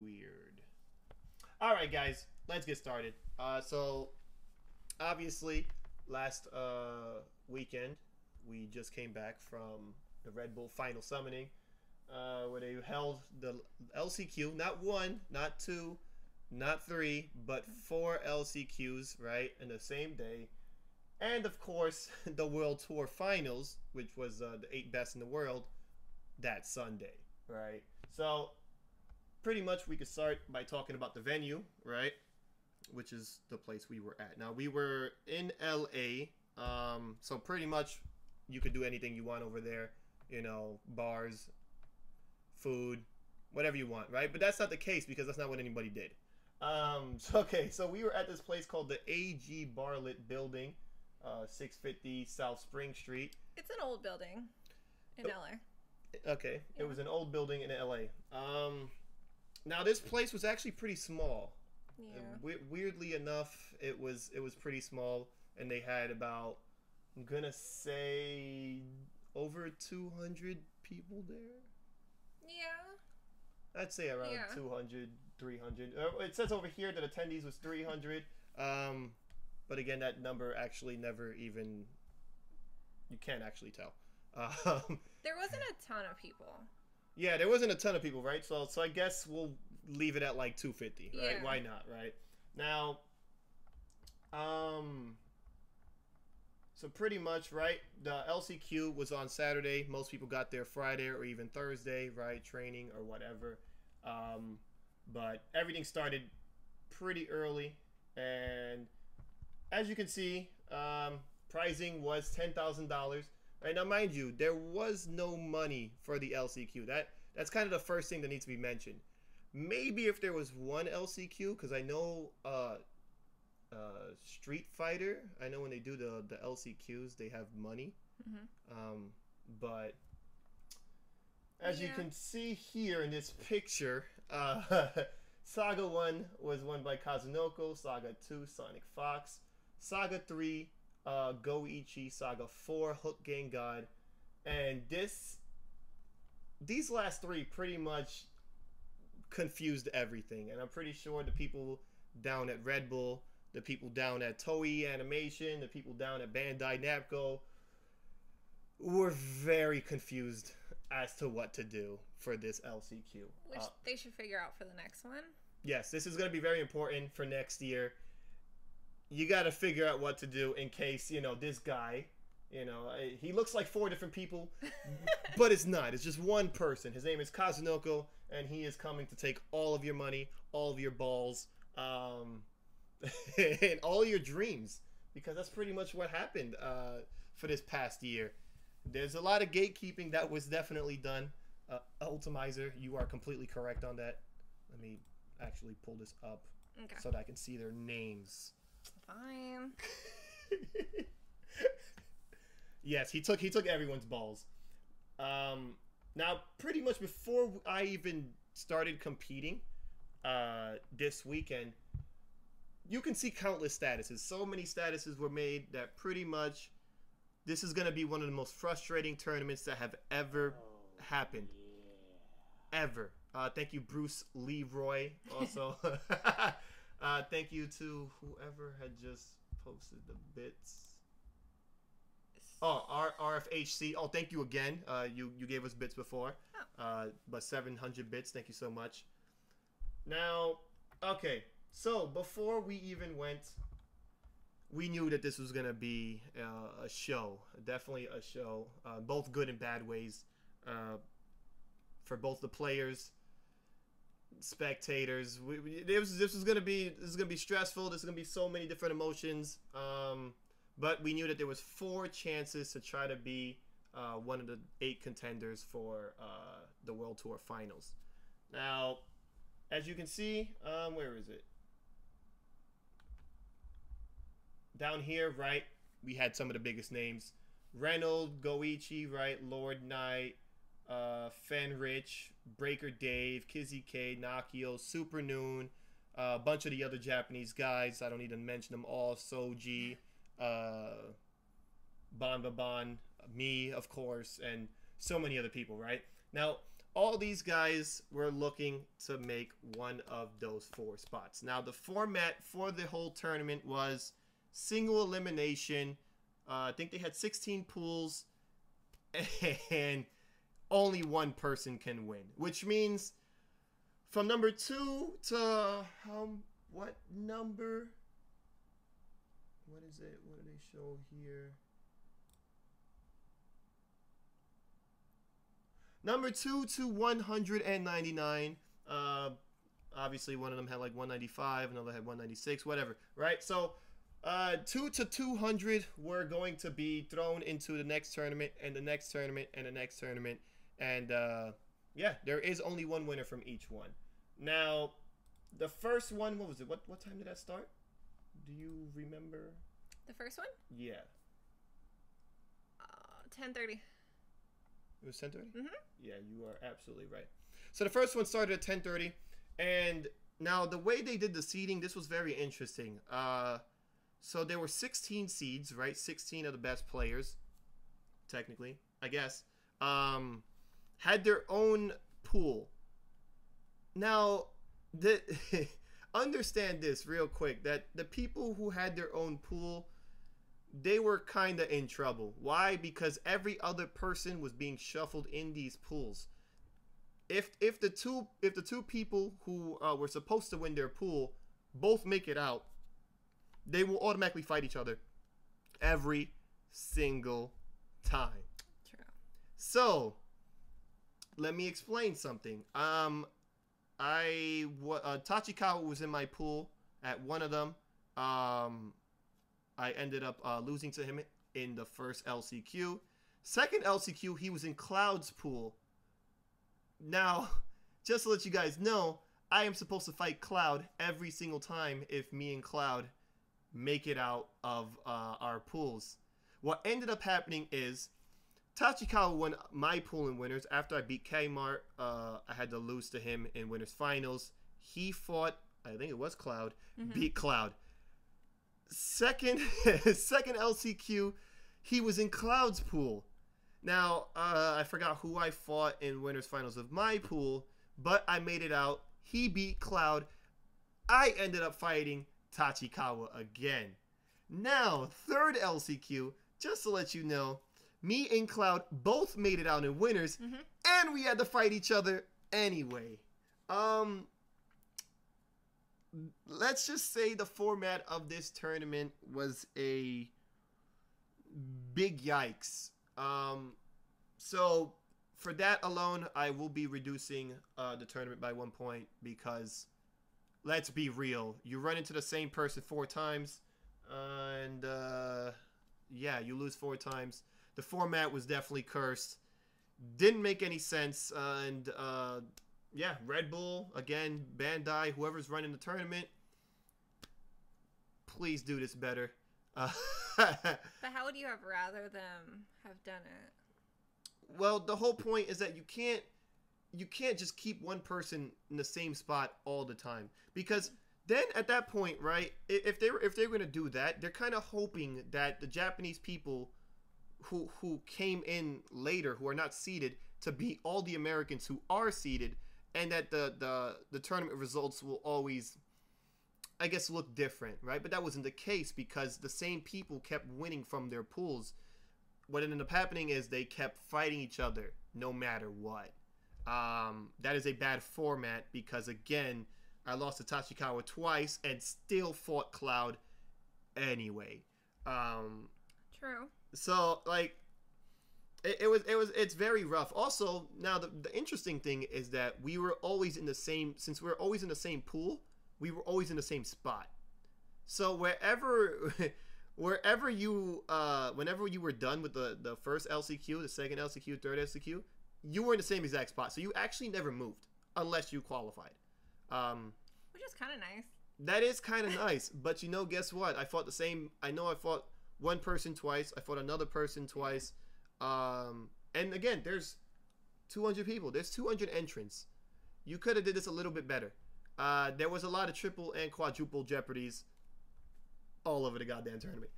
Weird. All right, guys, let's get started. So obviously, last weekend we just came back from the Red Bull Final Summoning, where they held the LCQ. Not one, not two, not three, but four LCQs, right, in the same day. And of course, the World Tour Finals, which was the 8 best in the world, that Sunday, right? So pretty much we could start by talking about the venue, right? Which is the place we were at. Now we were in LA, so pretty much you could do anything you want over there, bars, food, whatever you want, right? But that's not the case because that's not what anybody did. So we were at this place called the AG Bartlett Building, 650 South Spring Street. It's an old building in LA. Okay, Yeah. It was an old building in LA. Now this place was actually pretty small. Yeah. Weirdly enough, it was pretty small, and they had about, I'm gonna say, over 200 people there. Yeah. I'd say around 200, 300. It says over here that attendees was 300. But again, that number actually never even, you can't actually tell. There wasn't a ton of people. Yeah, there wasn't a ton of people, right? So I guess we'll leave it at like 250, right? Yeah. Why not, right? Now, so pretty much, right? The LCQ was on Saturday. Most people got there Friday or even Thursday, right? Training or whatever. But everything started pretty early, and as you can see, pricing was $10,000. Right, now, mind you, there was no money for the LCQ. That's kind of the first thing that needs to be mentioned. Maybe if there was one LCQ, because I know Street Fighter, I know when they do the LCQs, they have money. Mm-hmm. But as you can see here in this picture, Saga 1 was won by Kazunoko, Saga 2, Sonic Fox, Saga 3, Goichi, Saga 4, Hook Gang God, and these last three pretty much confused everything. And I'm pretty sure the people down at Red Bull, the people down at Toei Animation, the people down at Bandai Namco were very confused as to what to do for this LCQ. Which they should figure out for the next one. Yes, this is going to be very important for next year. You got to figure out what to do in case, this guy, he looks like 4 different people, but it's not. It's just one person. His name is Kazunoko, and he is coming to take all of your money, all of your balls, and all your dreams, because that's pretty much what happened for this past year. There's a lot of gatekeeping that was definitely done. Ultimizer, you are completely correct on that. Let me actually pull this up so that I can see their names. Fine. Yes, he took everyone's balls. Now, pretty much before I even started competing this weekend, you can see countless statuses. So many statuses were made that pretty much this is going to be one of the most frustrating tournaments that have ever happened. Ever. Thank you, Bruce Leroy. Also, thank you to whoever had just posted the bits. Oh, RFHC. Oh, thank you again. You gave us bits before. But 700 bits. Thank you so much. Now, okay. So before we even went, we knew that this was going to be a show. Definitely a show. Both good and bad ways. For both the players, spectators. This is gonna be stressful. This is gonna be so many different emotions. But we knew that there was 4 chances to try to be one of the 8 contenders for the World Tour Finals. Now, as you can see, where is it? Down here, right? We had some of the biggest names: Reynolds, Goichi, right? Lord Knight, Fenrich, Breaker Dave, Kizzy K, Nakio, Super Noon, a bunch of the other Japanese guys. I don't need to mention them all. Soji, Banbaban, me, of course, and so many other people, right? Now, all these guys were looking to make one of those 4 spots. Now, the format for the whole tournament was single elimination. I think they had 16 pools, and only one person can win, which means from number 2 to what number? What is it? What do they show here? Number 2 to 199. Obviously, one of them had like 195, another had 196, whatever, right? So, 2 to 200 were going to be thrown into the next tournament, and the next tournament, and the next tournament. And, yeah, there is only one winner from each one. Now, the first one, what was it? What time did that start? Do you remember? The first one? Yeah. 10:30. It was 10:30? Mm-hmm. Yeah, you are absolutely right. So the first one started at 10:30, and now the way they did the seeding, this was very interesting. So there were 16 seeds, right? 16 of the best players, technically, I guess, had their own pool. Now, understand this real quick, that the people who had their own pool, they were kind of in trouble. Why? Because every other person was being shuffled in these pools. If the two people who were supposed to win their pool both make it out, they will automatically fight each other every single time. True. So, let me explain something. Tachikawa was in my pool at one of them. I ended up losing to him in the first LCQ. Second LCQ, he was in Cloud's pool. Now, just to let you guys know, I am supposed to fight Cloud every single time if me and Cloud make it out of our pools. What ended up happening is Tachikawa won my pool in winners. After I beat Kmart, I had to lose to him in winners finals. He fought, I think it was Cloud, beat Cloud. Second LCQ, he was in Cloud's pool. Now, I forgot who I fought in winners finals of my pool, but I made it out. He beat Cloud. I ended up fighting Tachikawa again. Now, third LCQ, just to let you know, me and Cloud both made it out in winners, and we had to fight each other anyway. Let's just say the format of this tournament was a big yikes. So for that alone, I will be reducing the tournament by 1 point because, let's be real, you run into the same person 4 times, and yeah, you lose 4 times. The format was definitely cursed. Didn't make any sense, and yeah, Red Bull, again, Bandai, whoever's running the tournament, please do this better. But how would you have rather them have done it? Well, the whole point is that you can't just keep one person in the same spot all the time, because then at that point, right, if they're going to do that, they're kind of hoping that the Japanese people who came in later, who are not seeded, to beat all the Americans who are seeded, and that the tournament results will always, I guess, look different, right? But that wasn't the case because the same people kept winning from their pools. What ended up happening is they kept fighting each other no matter what. That is a bad format because, again, I lost to Tachikawa twice and still fought Cloud anyway. True. So, like, it's very rough. Also, now the interesting thing is that we were always in the same, since we were always in the same pool, we were always in the same spot. So whenever you were done with the first LCQ, the second LCQ, third LCQ, you were in the same exact spot. So you actually never moved unless you qualified. Which is kind of nice. That is kind of nice, but you know, guess what? I fought I fought one person twice. I fought another person twice. And again, there's 200 people. There's 200 entrants. You could have did this a little bit better. There was a lot of triple and quadruple jeopardies all over the goddamn tournament.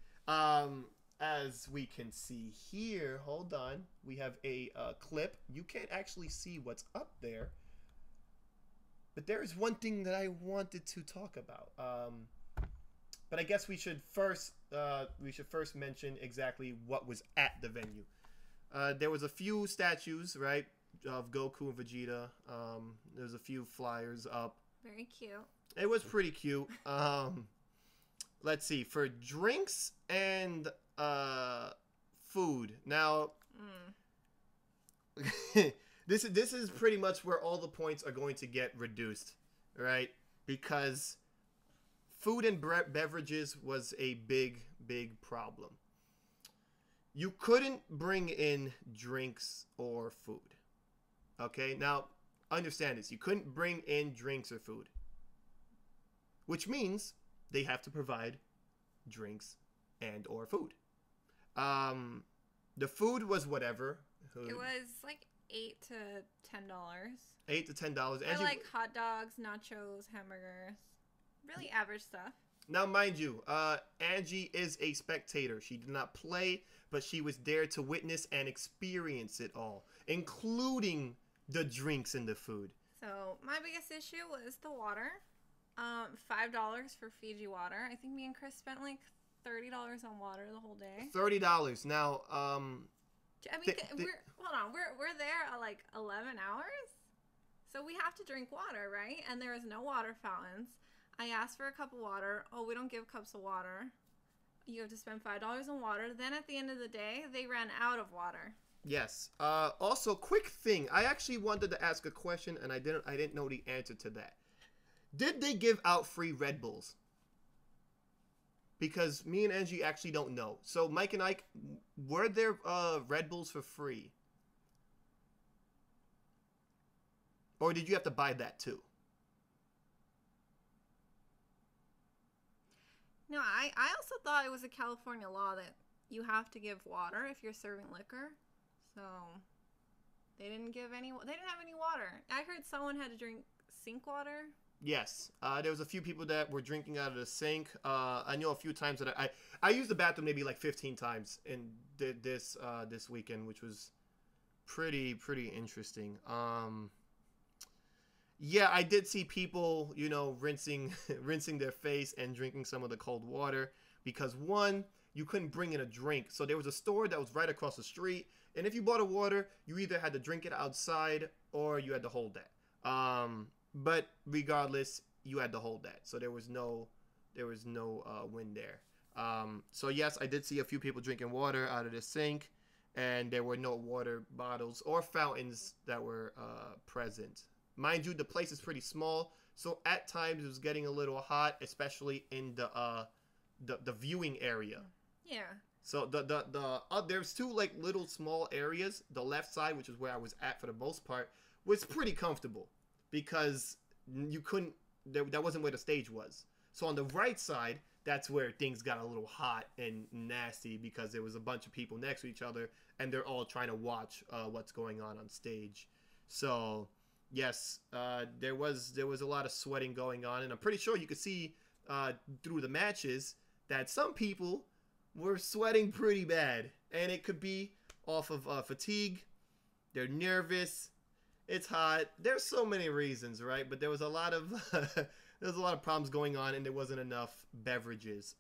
as we can see here, hold on, we have a clip. You can't actually see what's up there, but there is one thing that I wanted to talk about. But I guess we should first mention exactly what was at the venue. There was a few statues, right, of Goku and Vegeta. There's a few flyers up. Very cute. It was pretty cute. Let's see, for drinks and food. Now, this is pretty much where all the points are going to get reduced, right? Because food and beverages was a big problem. You couldn't bring in drinks or food. Okay, now understand this. You couldn't bring in drinks or food, which means they have to provide drinks and or food. The food was whatever. It was like $8 to $10. $8 to $10. I like hot dogs, nachos, hamburgers. Really average stuff. Now, mind you, Angie is a spectator. She did not play, but she was there to witness and experience it all, including the drinks and the food. So my biggest issue was the water. $5 for Fiji water. I think me and Chris spent like $30 on water the whole day. $30. Now, I mean, we're there at like 11 hours, so we have to drink water, right? And there is no water fountains. I asked for a cup of water. Oh, we don't give cups of water. You have to spend $5 on water. Then at the end of the day, they ran out of water. Yes. Also, quick thing. I actually wanted to ask a question, and I didn't know the answer to that. Did they give out free Red Bulls? Because me and Angie actually don't know. So Mike and Ike, were there Red Bulls for free? Or did you have to buy that too? No, I also thought it was a California law that you have to give water if you're serving liquor. So they didn't have any water. I heard someone had to drink sink water. Yes, there was a few people that were drinking out of the sink. I know a few times that I used the bathroom maybe like 15 times in this weekend, which was pretty interesting. Yeah, I did see people, rinsing their face and drinking some of the cold water because, one, you couldn't bring in a drink. So there was a store that was right across the street, and if you bought a water, you either had to drink it outside or you had to hold that. But regardless, you had to hold that. So there was no win there. So yes, I did see a few people drinking water out of the sink, and there were no water bottles or fountains that were present. Mind you, the place is pretty small, so at times it was getting a little hot, especially in the viewing area. Yeah. So there's two like little small areas. The left side, which is where I was at for the most part, was pretty comfortable because you couldn't. That wasn't where the stage was. So on the right side, that's where things got a little hot and nasty because there was a bunch of people next to each other and they're all trying to watch what's going on stage. So yes, there was a lot of sweating going on, and I'm pretty sure you could see through the matches that some people were sweating pretty bad, and it could be off of fatigue. They're nervous. It's hot. There's so many reasons, right? But there was a lot of problems going on, and there wasn't enough beverages.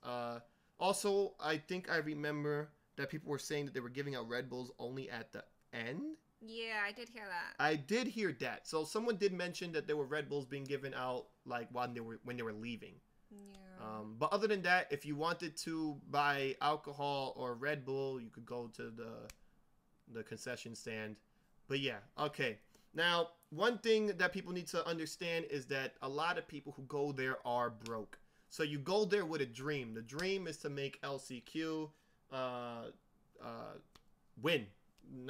Also, I think I remember that people were saying that they were giving out Red Bulls only at the end. Yeah, I did hear that. I did hear that. So someone did mention that there were Red Bulls being given out like when they were leaving. Yeah. But other than that, if you wanted to buy alcohol or Red Bull, you could go to the concession stand. But yeah, okay. Now, one thing that people need to understand is that a lot of people who go there are broke. So you go there with a dream. The dream is to make LCQ win.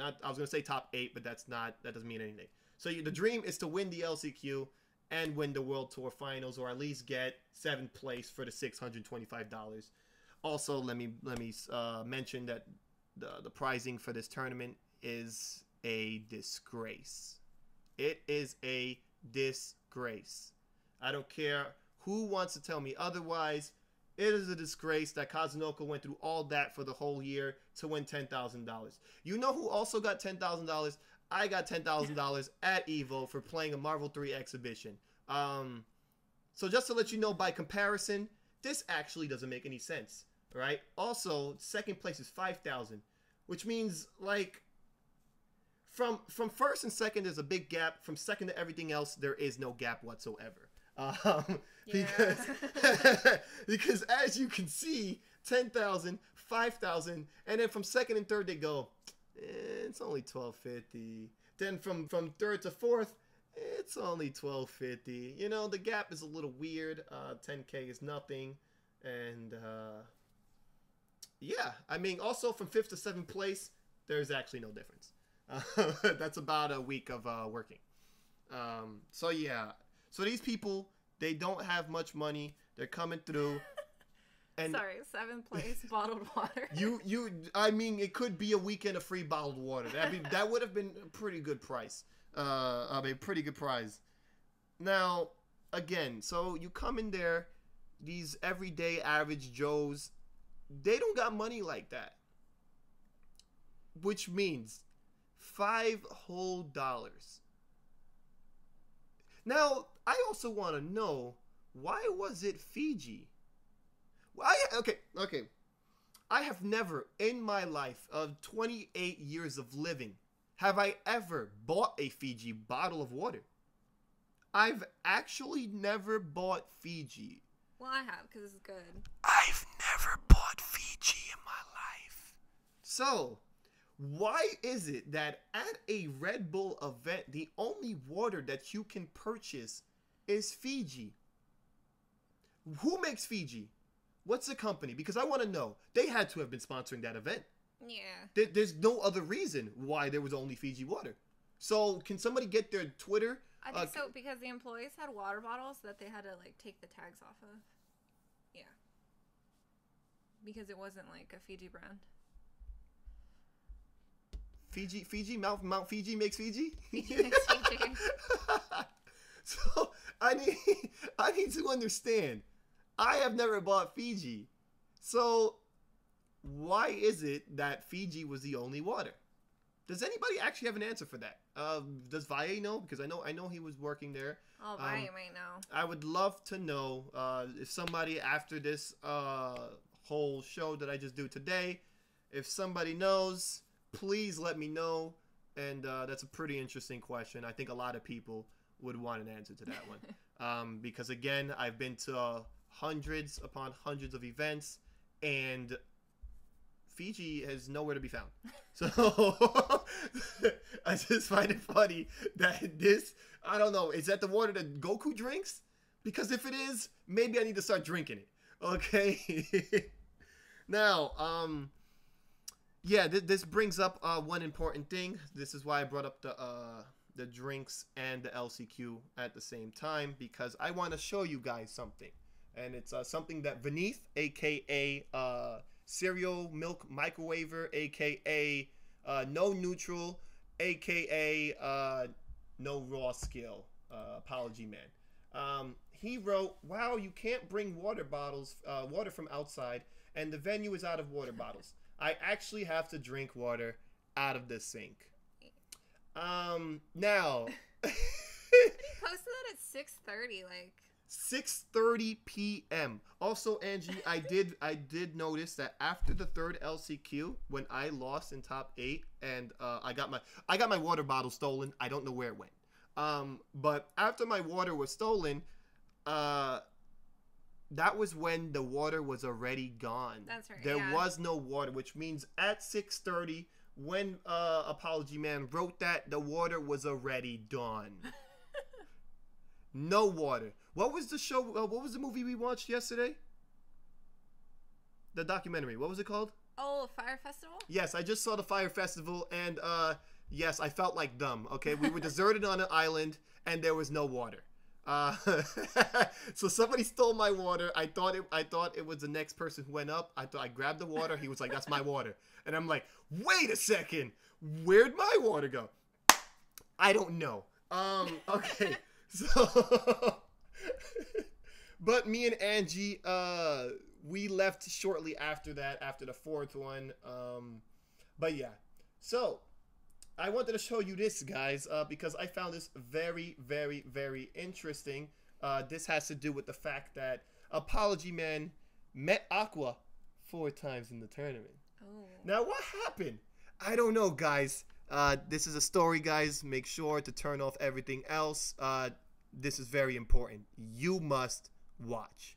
I was gonna say top 8, but that doesn't mean anything. So the dream is to win the LCQ and win the World Tour Finals, or at least get 7th place for the $625. Also, let me mention that the pricing for this tournament is a disgrace. It is a disgrace. I don't care who wants to tell me otherwise. It is a disgrace that Kazunoko went through all that for the whole year to win $10,000. You know who also got $10,000? I got $10,000 at EVO for playing a Marvel 3 exhibition. So just to let you know, by comparison, this actually doesn't make any sense, right? Also, second place is 5,000, which means like from first and second, there's a big gap. From second to everything else, there is no gap whatsoever. Because because as you can see, 10,000, 5,000, and then from second and third they go, it's only 1250. Then from third to fourth, it's only 1250. You know, the gap is a little weird. 10K is nothing, and yeah, I mean, also from fifth to seventh place, there's actually no difference. That's about a week of working. So yeah. So these people, they don't have much money. They're coming through. And sorry, seventh place, bottled water. I mean, it could be a weekend of free bottled water. That would have been a pretty good price. A pretty good prize. Now, again, so you come in there, these everyday average Joes, they don't got money like that. Which means $5 whole. Now, I also want to know, why was it Fiji? Okay. I have never, in my life of 28 years of living, have I ever bought a Fiji bottle of water. I've actually never bought Fiji. Well, I have, because it's good. I've never bought Fiji in my life. So, why is it that at a Red Bull event, the only water that you can purchase is Fiji? Who makes Fiji? What's the company? Because I want to know. They had to have been sponsoring that event. Yeah. There's no other reason why there was only Fiji water. So, can somebody get their Twitter? I think so, because the employees had water bottles that they had to, like, take the tags off of. Yeah. Because it wasn't, like, a Fiji brand. Fiji? Mount Fiji makes Fiji? Fiji makes Fiji. So, I need to understand. I have never bought Fiji. So, why is it that Fiji was the only water? Does anybody actually have an answer for that? Does Valle know? Because I know he was working there. Oh, Valle might know. I would love to know if somebody after this whole show that I just do today, if somebody knows, please let me know. And that's a pretty interesting question. I think a lot of people would want an answer to that one. Because again, I've been to hundreds upon hundreds of events, and Fiji is nowhere to be found. So I just find it funny that this, I don't know, is that the water that Goku drinks? Because if it is, maybe I need to start drinking it. Okay. Now, yeah, this brings up one important thing. This is why I brought up the drinks and the LCQ at the same time, because I want to show you guys something. And it's something that Vineeth, a.k.a. Cereal Milk Microwaver, a.k.a. No Neutral, a.k.a. No Raw Skill, Apology Man. He wrote, wow, you can't bring water from outside, and the venue is out of water bottles. I actually have to drink water out of the sink. Now... He posted that at 6:30, like... 6:30 p.m. Also, Angie, I did notice that after the third LCQ, when I lost in top 8, and I got my water bottle stolen. I don't know where it went. But after my water was stolen, that was when the water was already gone. That's right. There was no water, which means at 6:30, when Apology Man wrote that, the water was already done. No water. What was the show? What was the movie we watched yesterday? The documentary. What was it called? Oh, Fire Festival? Yes, I just saw the Fire Festival, and yes, I felt like dumb. Okay, we were deserted on an island, and there was no water. So somebody stole my water. I thought it was the next person who went up. I grabbed the water. He was like, "That's my water," and I'm like, "Wait a second, where'd my water go?" I don't know. Okay, so. But me and Angie, we left shortly after that, after the fourth one. But yeah, so I wanted to show you this, guys, because I found this very, very, very interesting. This has to do with the fact that Apology Man met Aqua 4 times in the tournament. Oh. Now, what happened? I don't know, guys. This is a story, guys. Make sure to turn off everything else. This is very important. You must watch.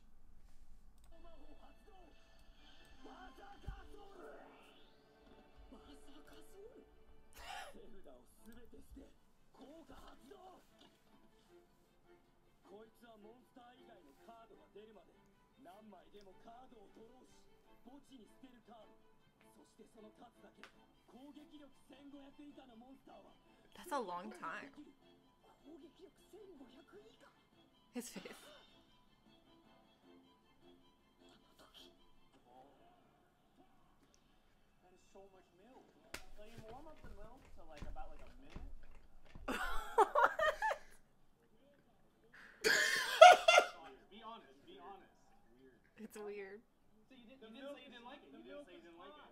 That's a long time. His face. That is so much milk. So you warm up the milk to like about like a minute? Be honest. Weird. It's weird. So you didn't say you didn't like it. You didn't say you didn't like it.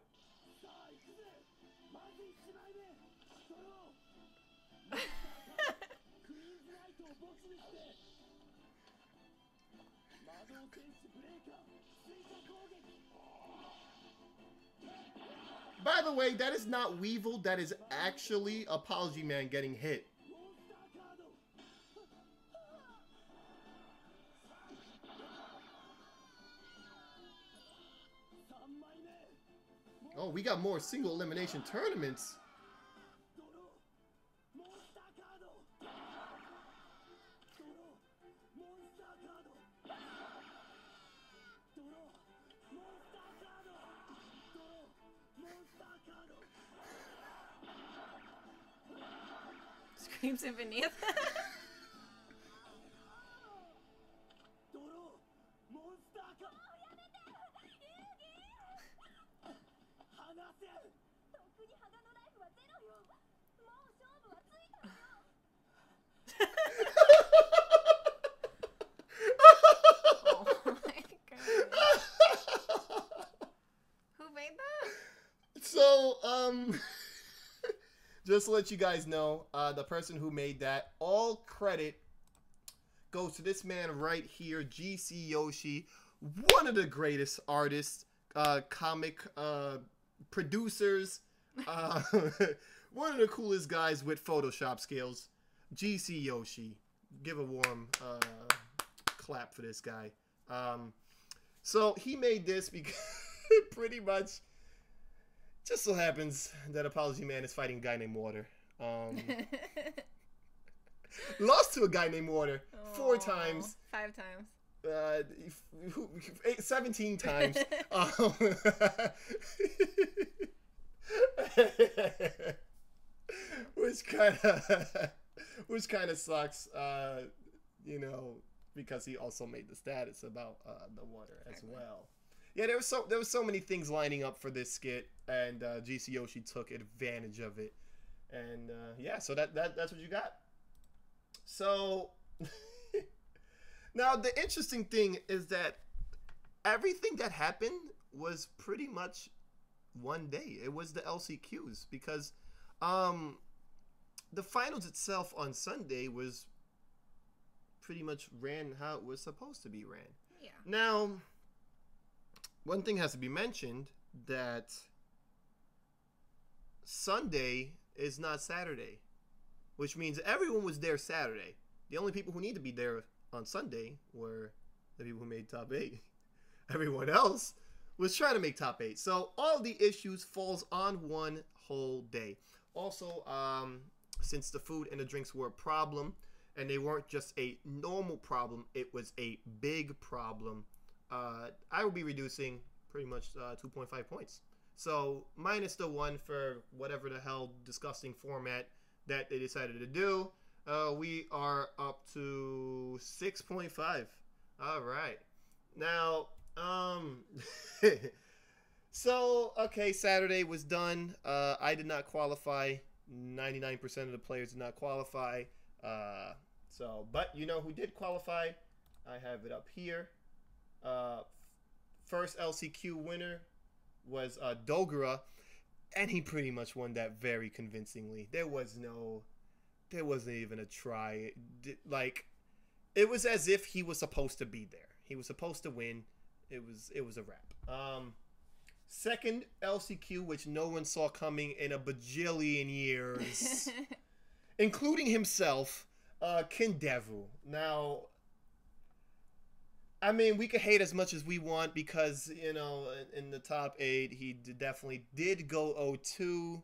By the way, that is not Weevil. That is actually Apology Man getting hit. Oh, we got more single elimination tournaments. Screams in beneath. Oh my god. Who made that? So, just to let you guys know, the person who made that, all credit goes to this man right here, GC Yoshi, one of the greatest artists, comic producers, one of the coolest guys with Photoshop skills, GC Yoshi. Give a warm clap for this guy. So he made this because pretty much just so happens that Apology Man is fighting a guy named Water. Lost to a guy named Water 4 times. 5 times. 17 times. Which kind of sucks, you know, because he also made the status about the water as well. Yeah, there was so many things lining up for this skit, and GC Yoshi took advantage of it, and yeah, so that's what you got. So now the interesting thing is that everything that happened was pretty much one day. It was the LCQs, because the finals itself on Sunday was pretty much ran how it was supposed to be ran. Yeah. Now, one thing has to be mentioned, that Sunday is not Saturday, which means everyone was there Saturday. The only people who need to be there on Sunday were the people who made top 8. Everyone else was trying to make top 8. So all the issues falls on one whole day. Also, since the food and the drinks were a problem, and they weren't just a normal problem, it was a big problem, I will be reducing pretty much 2.5 points. So minus the 1 for whatever the hell disgusting format that they decided to do, we are up to 6.5. All right. Now, so, okay, Saturday was done. I did not qualify. 99% of the players did not qualify. But you know who did qualify? I have it up here. first LCQ winner was Dogura, and he pretty much won that very convincingly. There wasn't even a try. Like, it was as if he was supposed to be there. He was supposed to win. It was a wrap. Second LCQ, which no one saw coming in a bajillion years, including himself, Kindevu. Now, I mean, we could hate as much as we want because, you know, in the top 8, he definitely did go 0-2,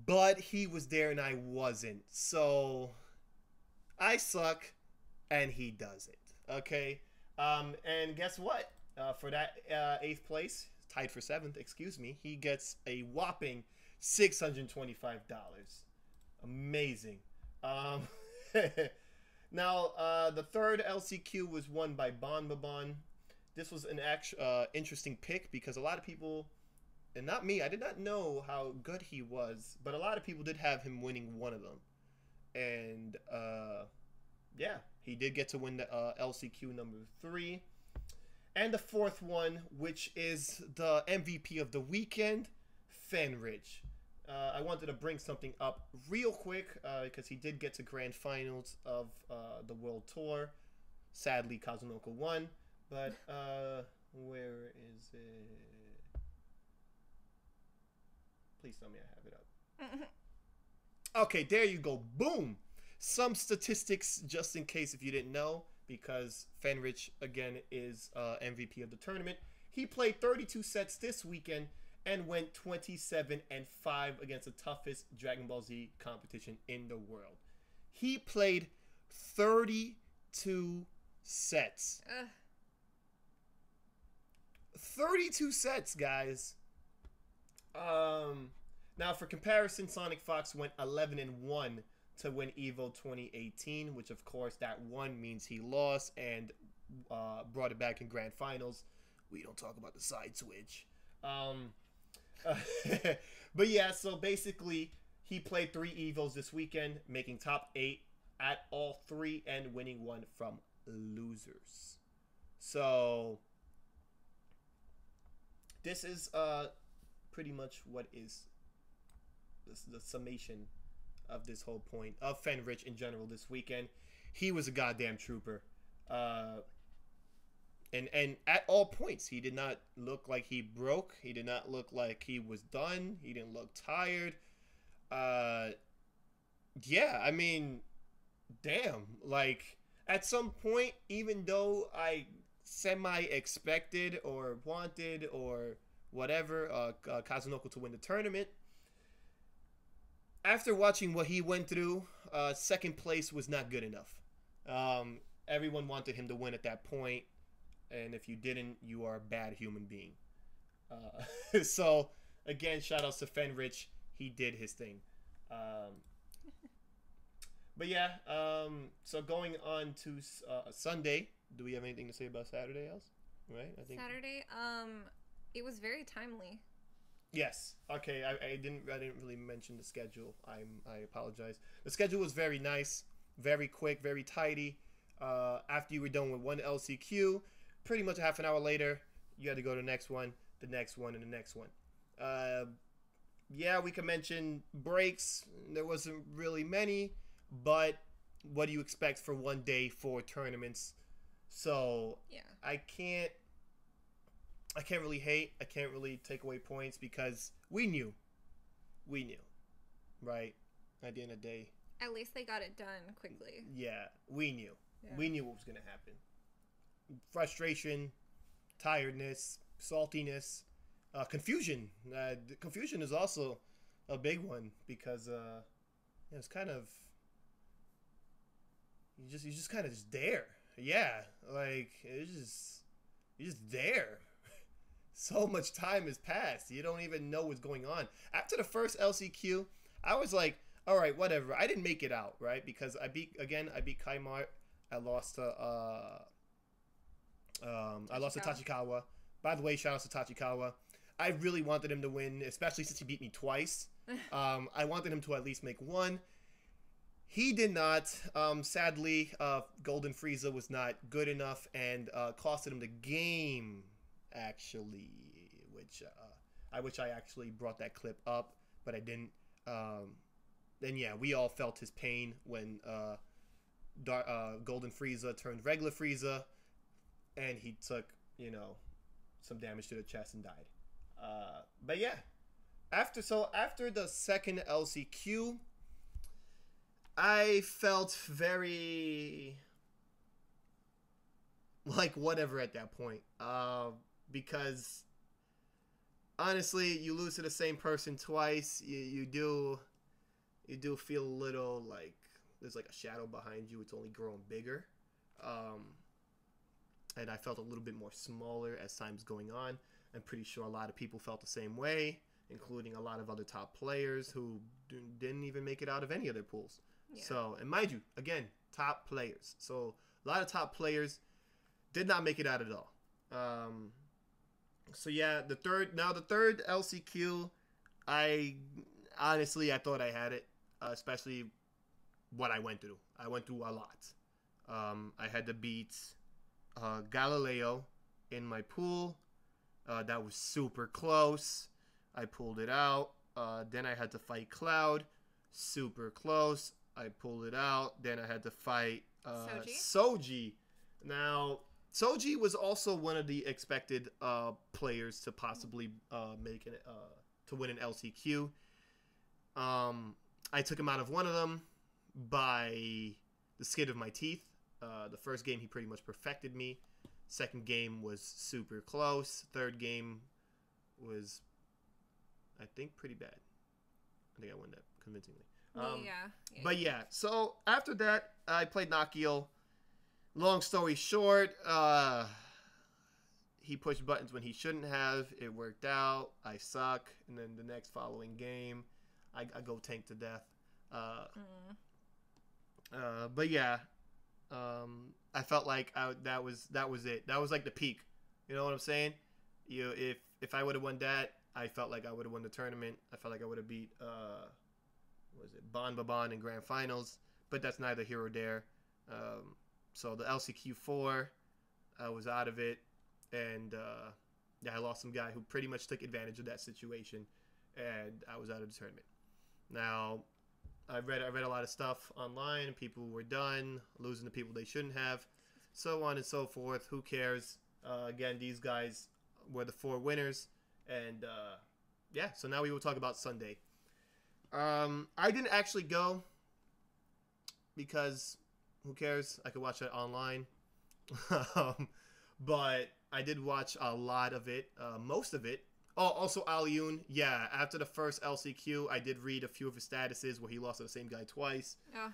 but he was there and I wasn't. So, I suck and he does it. Okay? And guess what? For that 8th place, tied for 7th, excuse me, he gets a whopping $625. Amazing. Now, the third LCQ was won by Bonbabon. This was an interesting pick because a lot of people, and not me, I did not know how good he was, but a lot of people did have him winning one of them. And, yeah, he did get to win the LCQ number 3. And the 4th one, which is the MVP of the weekend, Fenrich. I wanted to bring something up real quick because he did get to grand finals of the World Tour. Sadly, Kazunoko won. But where is it? Please tell me I have it up. Okay, there you go. Boom! Some statistics just in case if you didn't know, because Fenrich, again, is MVP of the tournament. He played 32 sets this weekend and went 27-5 against the toughest Dragon Ball Z competition in the world. He played 32 sets. 32 sets, guys. Now, for comparison, Sonic Fox went 11-1 to win EVO 2018, which, of course, that one means he lost and brought it back in grand finals. We don't talk about the side switch. But yeah, so basically, he played 3 EVOs this weekend, making top 8 at all 3 and winning 1 from losers. So, this is pretty much what is the summation of this whole point of Fenrich in general this weekend. He was a goddamn trooper. And at all points, he did not look like he broke. He did not look like he was done. He didn't look tired. Yeah, I mean, damn. Like, at some point, even though I semi-expected or wanted or whatever Kazunoko to win the tournament, after watching what he went through, second place was not good enough. Everyone wanted him to win at that point. And if you didn't, you are a bad human being. So, again, shout outs to Fenrich. He did his thing. But yeah, so going on to Sunday. Do we have anything to say about Saturday else? Right? I think Saturday, it was very timely. Yes. Okay. I didn't really mention the schedule. I apologize. The schedule was very nice, very quick, very tidy. After you were done with one LCQ, pretty much a half an hour later, you had to go to the next one, and the next one. Yeah, we can mention breaks. There wasn't really many, but what do you expect for one day for tournaments? So yeah, I can't really hate. I can't really take away points because we knew, right? At the end of the day, at least they got it done quickly. Yeah, we knew. Yeah. We knew what was gonna happen. Frustration, tiredness, saltiness, confusion. Confusion is also a big one because it's kind of you're just kind of just there. Yeah, like you're just there. So much time has passed. You don't even know what's going on. After the first LCQ, I was like, all right, whatever. I didn't make it out, right? Because I beat Kaimar. I lost to Tachikawa. By the way, shout out to Tachikawa. I really wanted him to win, especially since he beat me twice. I wanted him to at least make one. He did not. Sadly, Golden Frieza was not good enough and costed him the game, actually, which I wish I actually brought that clip up, but I didn't. And yeah, we all felt his pain when Golden Frieza turned regular Frieza, and he took, you know, some damage to the chest and died. But yeah, after the second LCQ, I felt very like whatever at that point, because honestly, you lose to the same person twice. You do feel a little like there's like a shadow behind you. It's only growing bigger, and I felt a little bit more smaller as time's going on. I'm pretty sure a lot of people felt the same way, including a lot of other top players who didn't even make it out of any of their pools. Yeah. So, and mind you, again, top players. So a lot of top players did not make it out at all. So yeah, the third LCQ, I thought I had it, especially what I went through. I went through a lot. I had to beat Galileo in my pool. That was super close. I pulled it out. Then I had to fight Cloud. Super close. I pulled it out. Then I had to fight Soji. Now, Soji was also one of the expected players to possibly make it to win an LCQ. I took him out of one of them by the skin of my teeth. The first game, he pretty much perfected me. Second game was super close. Third game was, I think, pretty bad. I think I won that convincingly. But yeah, so after that, I played Nakio. Long story short, he pushed buttons when he shouldn't have. It worked out. I suck. And then the next following game, I go tank to death. But yeah, I felt like that was it. That was like the peak. You know what I'm saying? If I would have won that, I felt like I would have won the tournament. I felt like I would have beat Bon Baban in grand finals, but that's neither here or there. So the LCQ 4, I was out of it, and yeah, I lost some guy who pretty much took advantage of that situation, and I was out of the tournament. Now, I read a lot of stuff online. People were done losing to people they shouldn't have, so on and so forth. Who cares? Again, these guys were the 4 winners, and yeah. So now we will talk about Sunday. I didn't actually go because who cares? I could watch it online. But I did watch a lot of it, most of it. Oh, also Alioun. Yeah, after the first LCQ, I did read a few of his statuses where he lost to the same guy twice. Yeah.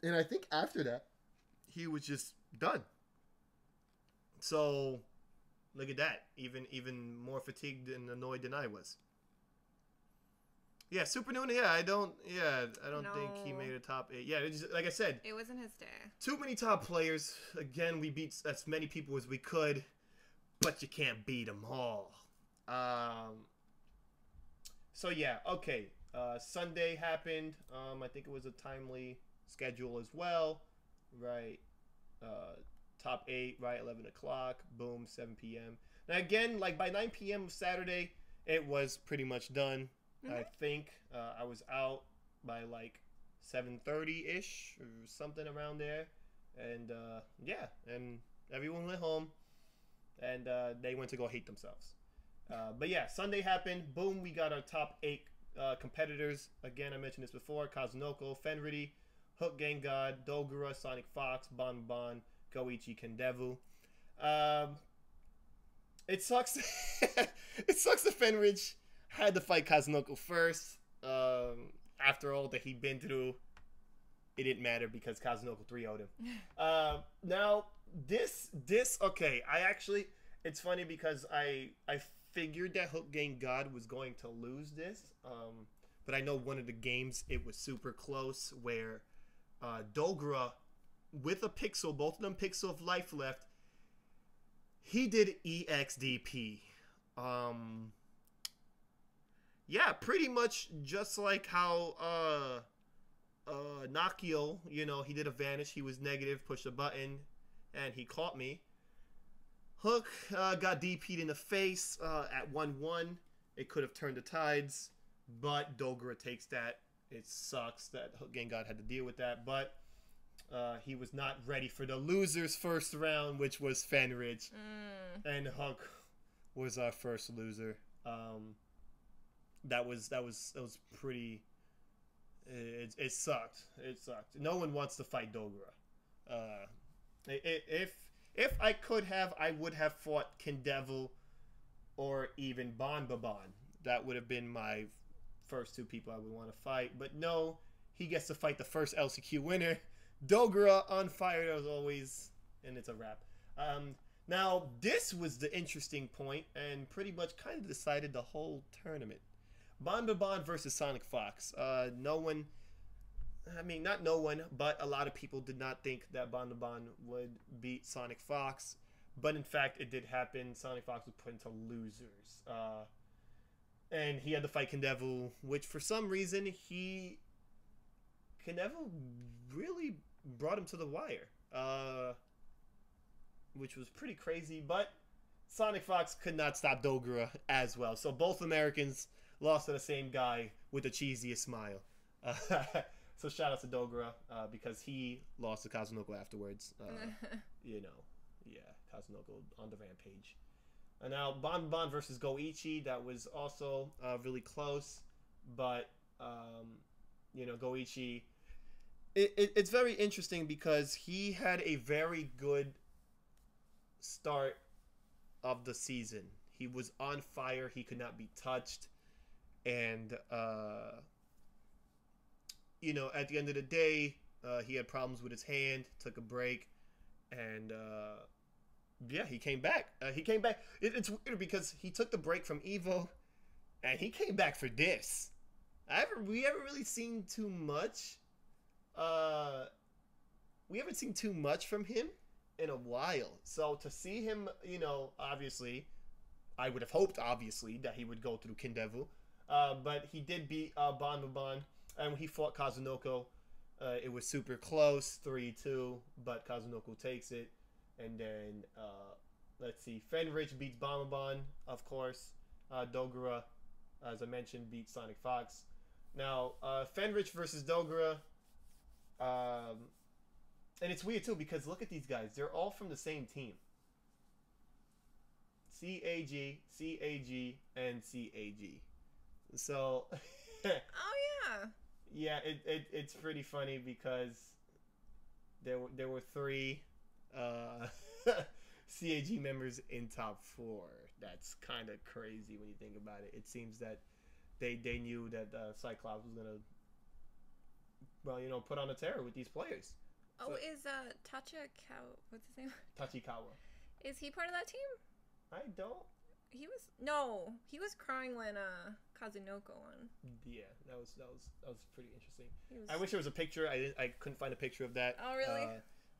And I think after that, he was just done. So, look at that. Even more fatigued and annoyed than I was. Yeah, Super Nuna. Yeah, I don't think he made a top 8. Yeah, it's just, like I said, it wasn't his day. Too many top players. Again, we beat as many people as we could, but you can't beat them all. So yeah, okay. Sunday happened. I think it was a timely schedule as well, right? Top 8, right? 11 o'clock. Boom, 7 p.m. Now again, like by 9 p.m. Saturday, it was pretty much done. Mm-hmm. I think I was out by like 7:30-ish or something around there. And yeah, and everyone went home. And they went to go hate themselves. But yeah, Sunday happened. Boom, we got our top 8 competitors. Again, I mentioned this before. Kazunoko, Fenrity, Hook Gang God, Dogura, Sonic Fox, Bon Bon, Goichi Kendevu. It sucks. It sucks that Fenrich had to fight Kazunoko first. After all that he'd been through, it didn't matter because Kazunoko 3-0'd him. Now, this okay, it's funny because I figured that Hook Gang God was going to lose this, but I know one of the games it was super close where Dogura with a pixel, both of them pixel of life left, he did EXDP. Yeah, pretty much just like how Nakio, he did a vanish. He was negative, pushed a button, and he caught me. Hook got DP'd in the face at 1-1. It could have turned the tides, but Dogra takes that. It sucks that Hook Gang God had to deal with that, but he was not ready for the loser's first round, which was Fenridge. And Hook was our first loser. That was pretty. It sucked. It sucked. No one wants to fight Dogra. If I could have, I would have fought Kindevil or even Bon Babon. That would have been my first two people I would want to fight. But no, he gets to fight the first LCQ winner. Dogra on fire as always, and it's a wrap. Now, this was the interesting point and pretty much kind of decided the whole tournament. Bon Babon versus Sonic Fox. Not no one, but a lot of people did not think that Bon Babon would beat Sonic Fox. But in fact, it did happen. Sonic Fox was put into losers. And he had to fight Kindevil, which for some reason, Kindevil really brought him to the wire. Which was pretty crazy, but Sonic Fox could not stop Dogra as well. So both Americans lost to the same guy with the cheesiest smile. So shout out to Dogra because he lost to Kazunoko afterwards. Kazunoko on the rampage. And now Bon Bon versus Goichi, that was also really close, but Goichi. It's very interesting because he had a very good start of the season. He was on fire. He could not be touched. And, at the end of the day, he had problems with his hand, took a break, and, he came back. It's weird because he took the break from Evo, and he came back for this. We haven't really seen too much. We haven't seen too much from him in a while. So to see him, obviously, I would have hoped, obviously, that he would go through Kindevil. But he did beat Bon Babon, and when he fought Kazunoko, it was super close, 3-2, but Kazunoko takes it. And then, let's see, Fenridge beats Bon Babon, of course. Dogra, as I mentioned, beats Sonic Fox. Now, Fenridge versus Dogra, and it's weird too because look at these guys. They're all from the same team. CAG, CAG, and CAG. So, oh yeah. Yeah, it's pretty funny because there were 3 CAG members in top 4. That's kind of crazy when you think about it. It seems that they knew that Cyclops was gonna, put on a terror with these players. Oh, so, is Tachikawa, what's his name? Tachikawa. Is he part of that team? I don't. He was crying when Kazunoko won. Yeah, that was pretty interesting. I wish there was a picture. I couldn't find a picture of that. Oh, really?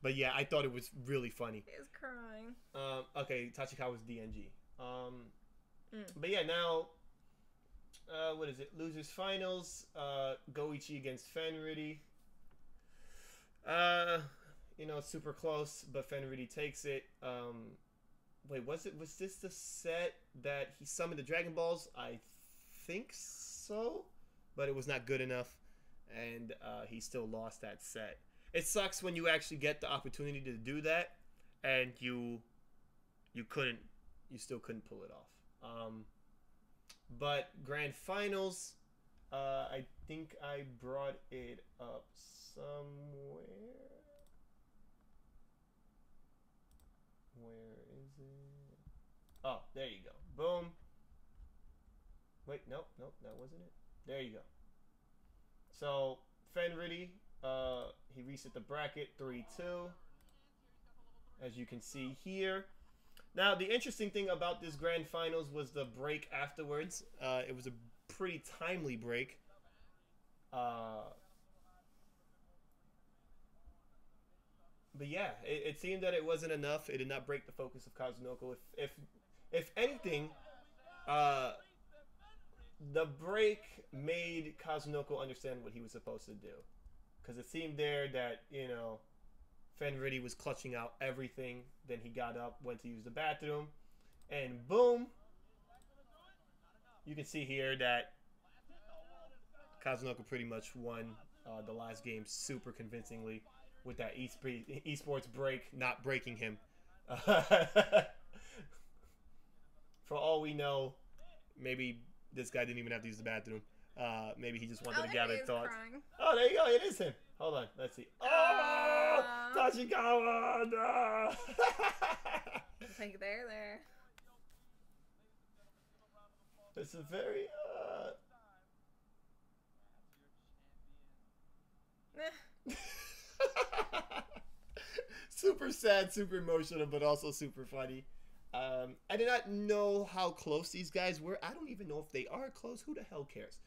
But yeah, I thought it was really funny. He was crying. Okay, Tachikawa's DNG. But yeah, now what is it? Losers finals. Goichi against Fenridge. Super close, but Fenridge takes it. Wait, was this the set that he summoned the Dragon Balls? I think so, but it was not good enough, and he still lost that set. It sucks when you actually get the opportunity to do that, and you still couldn't pull it off. But Grand Finals, I think I brought it up somewhere. Where is it? Oh, there you go. Boom. Wait, nope, that wasn't it. There you go. So, Fenridge, he reset the bracket 3-2. As you can see here. Now, the interesting thing about this Grand Finals was the break afterwards. It was a pretty timely break. But yeah, it seemed that it wasn't enough. It did not break the focus of Kazunoko. If anything, the break made Kazunoko understand what he was supposed to do. Because it seemed there that, you know, Fenritti was clutching out everything. Then he got up, went to use the bathroom, and boom. You can see here that Kazunoko pretty much won the last game super convincingly with that esports break not breaking him. For all we know, maybe this guy didn't even have to use the bathroom. Maybe he just wanted to gather thoughts. Crying. Oh, there you go. It is him. Hold on. Let's see. Oh, Tachikawa. No. It's like there. It's a very super sad, super emotional, but also super funny. I did not know how close these guys were. I don't even know if they are close. Who the hell cares?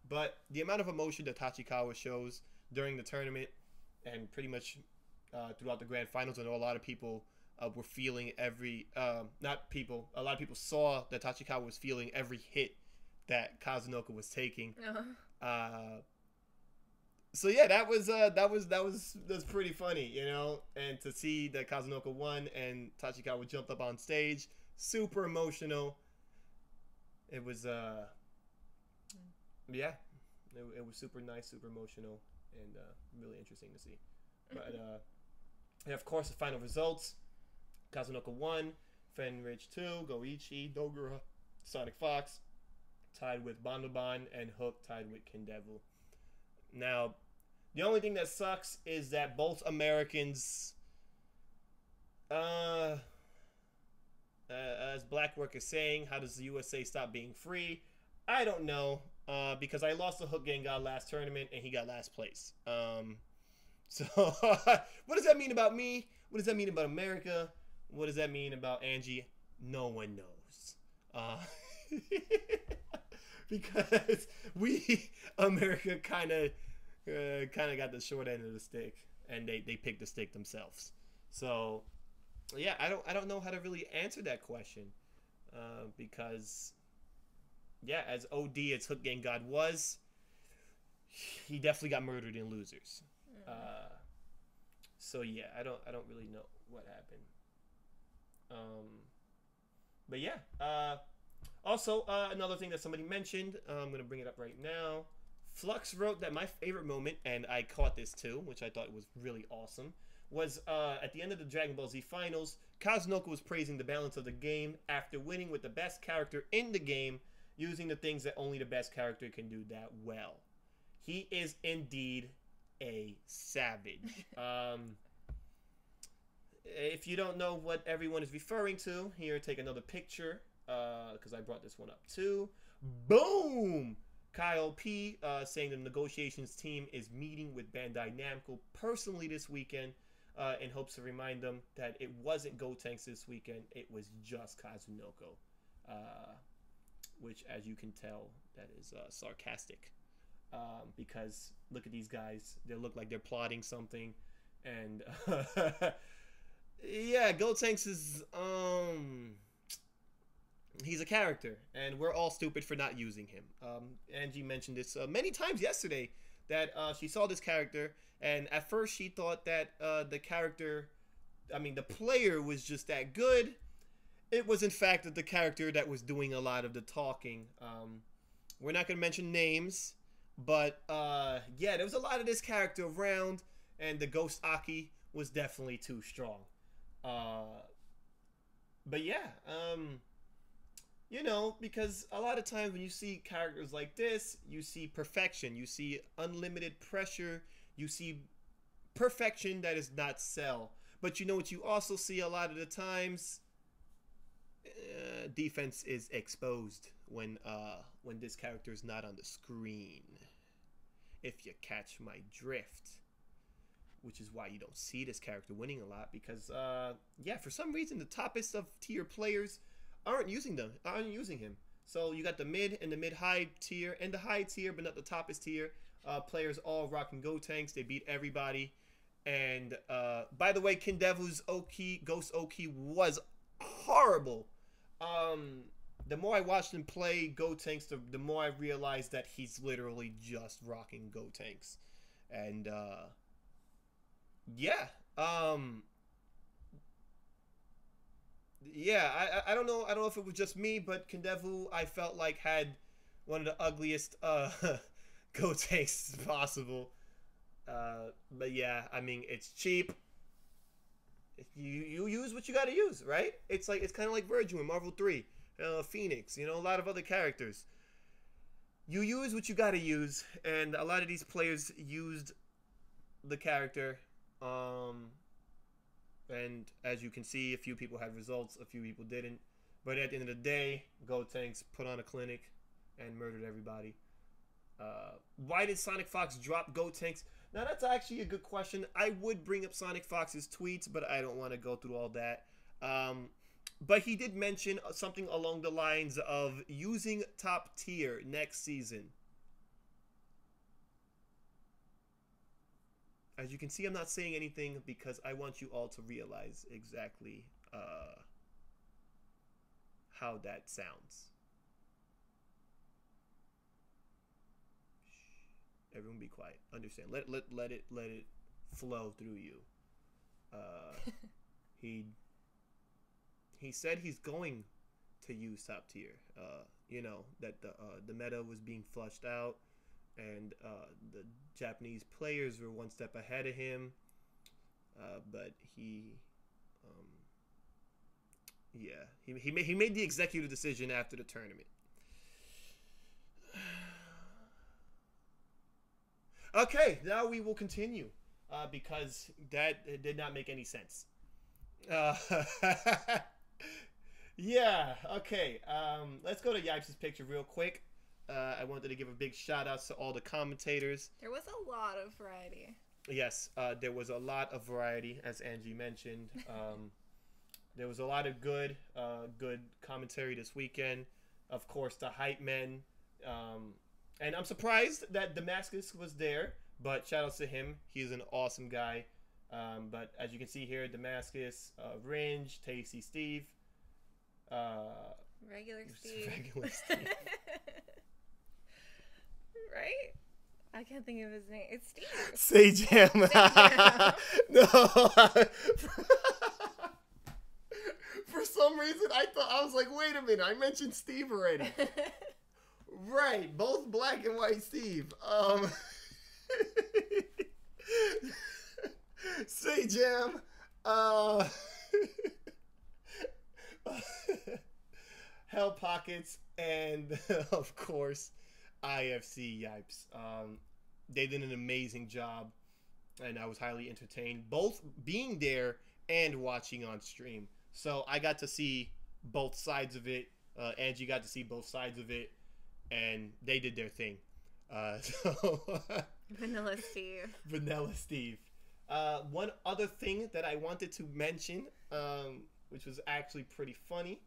But the amount of emotion that Tachikawa shows during the tournament and pretty much throughout the grand finals, I know a lot of people were feeling every a lot of people saw that Tachikawa was feeling every hit that Kazunoko was taking. So yeah, that was pretty funny, you know, and to see that Kazunoko won and Tachikawa jumped up on stage, super emotional. It was yeah, it was super nice, super emotional, and really interesting to see. But and of course the final results: Kazunoko won, Fenrich 2, Goichi, Dogura, Sonic Fox tied with Bondoban, and Hook tied with Kindevu. Now, the only thing that sucks is that both Americans, as Blackwork is saying, how does the USA stop being free? I don't know, because I lost to Hook Gengar last tournament and he got last place. So, what does that mean about me? What does that mean about America? What does that mean about Angie? No one knows. Because we, America, kind of got the short end of the stick, and they picked the stick themselves. So yeah, I don't know how to really answer that question, because yeah, as OD as Hook Gengar was, he definitely got murdered in losers. So yeah, I don't really know what happened. But yeah, also another thing that somebody mentioned, I'm gonna bring it up right now. Flux wrote that my favorite moment, and I caught this too, which I thought was really awesome, was at the end of the Dragon Ball Z finals, Kazunoko was praising the balance of the game after winning with the best character in the game, using the things that only the best character can do that well. He is indeed a savage. If you don't know what everyone is referring to, here, take another picture, because I brought this one up too. Boom! Kyle P. Saying the negotiations team is meeting with Bandai Namco personally this weekend in hopes to remind them that it wasn't Gotenks this weekend, it was just Kazunoko. Which, as you can tell, that is sarcastic. Because look at these guys. They look like they're plotting something. And yeah, Gotenks is... he's a character, and we're all stupid for not using him. Angie mentioned this many times yesterday, that she saw this character, and at first she thought that the player was just that good. It was in fact the character that was doing a lot of the talking. We're not going to mention names, but yeah, there was a lot of this character around, and the Ghost Aki was definitely too strong. But yeah, you know, because a lot of times when you see characters like this, you see perfection, you see unlimited pressure, you see perfection that is not Cell. But you know what you also see a lot of the times? Defense is exposed when this character is not on the screen. If you catch my drift. Which is why you don't see this character winning a lot, because yeah, for some reason the toppest of tier players aren't using him. So you got the mid and the mid-high tier and the high tier, but not the toppest tier. Players all rocking Gotenks. They beat everybody. And by the way, Kindevu's Ghost Oki was horrible. The more I watched him play Gotenks, the more I realized that he's literally just rocking Gotenks. And yeah, yeah. I don't know. I don't know if it was just me, but Kendevu I felt like had one of the ugliest go tanks possible. But yeah, I mean it's cheap. You use what you got to use, right? It's kind of like Virgil in Marvel 3, Phoenix, a lot of other characters. You use what you got to use, and a lot of these players used the character. And as you can see, a few people had results, a few people didn't. But at the end of the day, Gotenks put on a clinic and murdered everybody. Why did Sonic Fox drop Gotenks? Now, that's actually a good question. I would bring up Sonic Fox's tweets, but I don't want to go through all that. But he did mention something along the lines of using top tier next season. As you can see, I'm not saying anything because I want you all to realize exactly how that sounds. Shh. Everyone be quiet. Understand. Let it flow through you. He said he's going to use top tier. That the meta was being flushed out, and the Japanese players were one step ahead of him. But he made the executive decision after the tournament. Okay, now we will continue because that did not make any sense. Yeah, okay. Let's go to Yipes' picture real quick. I wanted to give a big shout out to all the commentators. There was a lot of variety. Yes, there was a lot of variety, as Angie mentioned. There was a lot of good commentary this weekend. Of course, the hype men. And I'm surprised that Damascus was there, but shout out to him. He's an awesome guy. But as you can see here, Damascus, Ringe, Tasty Steve. Regular Steve. Regular Steve. Right? I can't think of his name. It's Steve. Say Jam. No. For some reason, I was like, wait a minute, I mentioned Steve already. Right, both black and white Steve. Say Jam. Hell Pockets, and of course, IFC Yipes. They did an amazing job, and I was highly entertained, both being there and watching on stream. So I got to see both sides of it. Angie got to see both sides of it, and they did their thing. Vanilla Steve. Vanilla Steve. One other thing that I wanted to mention, which was actually pretty funny.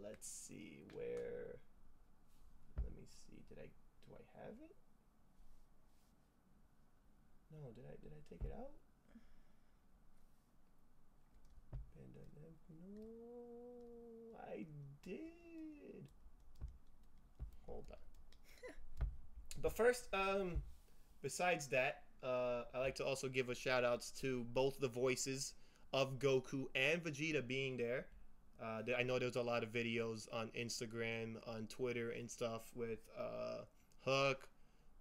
Let's see where. Let me see. Do I have it? No. Did I take it out? No, I did. Hold on. But first, besides that, I like to also give a shout outs to both the voices of Goku and Vegeta being there. I know there's a lot of videos on Instagram, on Twitter and stuff with Hook,